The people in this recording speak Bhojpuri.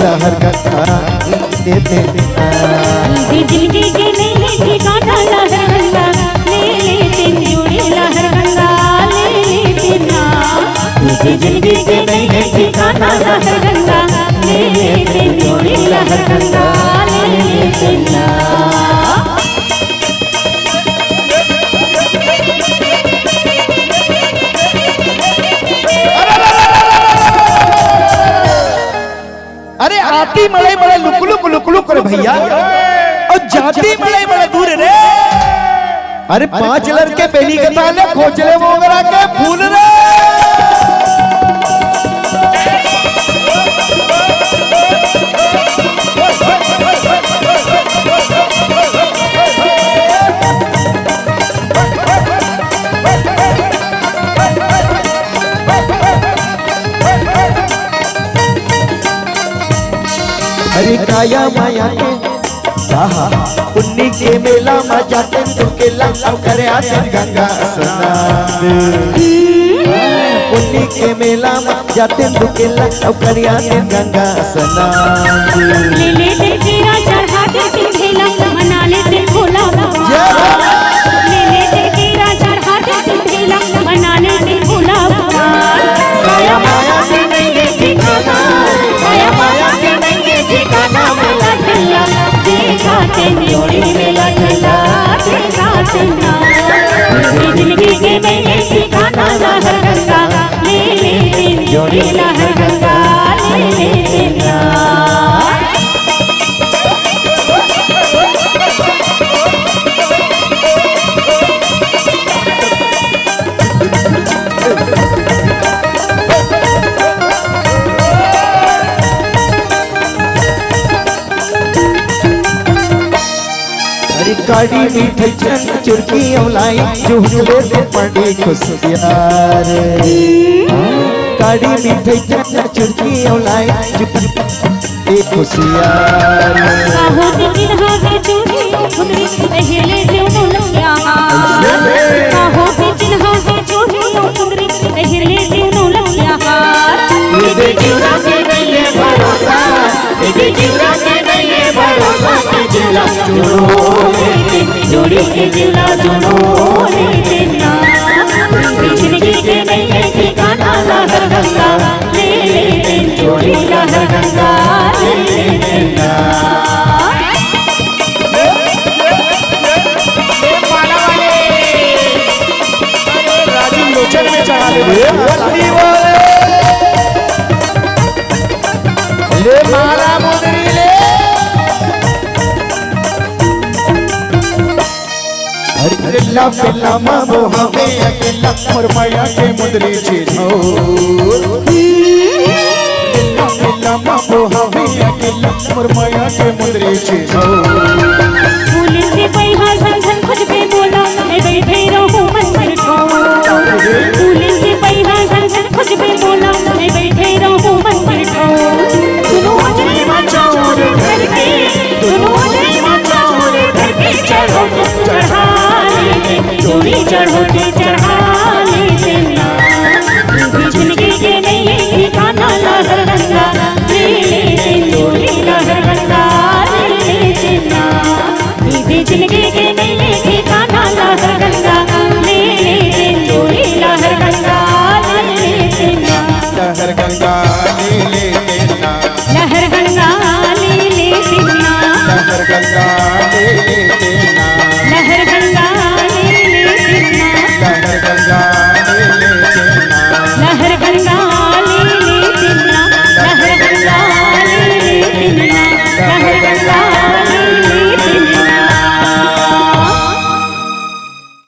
लहर गंगा लेते जिंदगी के नहीं ठिकाना लहर गंगा ले लेते जोड़ी लहर गंगा ले लेते ना। जिंदगी के नहीं ठिकाना लहर गंगा ले लेते जोड़ी लहर गंगा ले लेते ना। अरे आती मड़े बड़े लुकलुक लुकलुक करे भैया और जाती मड़े बड़े दूर रे। अरे 5 लड़के बेली के ताले खोचले मोगरा के फूल रे। अरे काया माया के पुन्नी के मेला में जाते तुके लंका करे आते गंगा स्नान। पुन्नी के मेला में जाते तुके लंका करे आते गंगा स्नान। ले लेते तेरा चढ़ाते सिंधेला मना लेते भोला बाबा। ले लेते तेरा चढ़ाते सिंधेला मना लेते भोला बाबा। काया माया के नहीं ठिकाना, काया माया के नहीं ठिकाना मेला ठल्ला दिखाते जोड़ी मेला ठल्ला दिखाते ना। जिंदगी के नहीं ठिकाना लहर गंगा ले लेते जोड़ी लहर गंगा ले लेते ना। काड़ी मीठे चन चुरकी औलाई चुहले से पड़ी खुशियार। काड़ी मीठे चन चुरकी औलाई चुहले खुशियार। काहो दिन हाथे चूड़ी खुदरी पहले देवनो लगिया। काहो दिन हाथे चूड़ी खुदरी पहले देवनो लगिया। ये देखिरा के नहीं है भरोसा, ये देखिरा के नहीं है भरोसा कि जिला जोड़ी के जिला जोड़ो लेते ना। जिंदगी के नहीं है ठिकाना लहर गंगा ले लेते जोड़ी लहर गंगा ले लेते ना। राजू लोचन में चढ़ा ले माला मुदरी ले। अकेला पिल्ला मामो हमें अकेला मुरमाया के मुदरी छीनो। अकेला पिल्ला मामो हमें अकेला मुरमाया के मुदरी छीनो। पुलिस के पैहा संसन कुछ भी बोला मैं बैठे रहूं मंदिर को। पुलिस के पैहा संसन कुछ भी बोला मैं बैठे रहूं मंदिर को। दोनों अजय मचाओ रे घर के, दोनों अजय मचाओ रे घर के। चढ़ो चढ़ा लेते जोड़ी चढ़ो चढ़ा लेते ना। जिंदगी के नहीं ठिकाना लहर गंगा ले लेते जोड़ी लहर गंगा ले लेते ना। जिंदगी के नहीं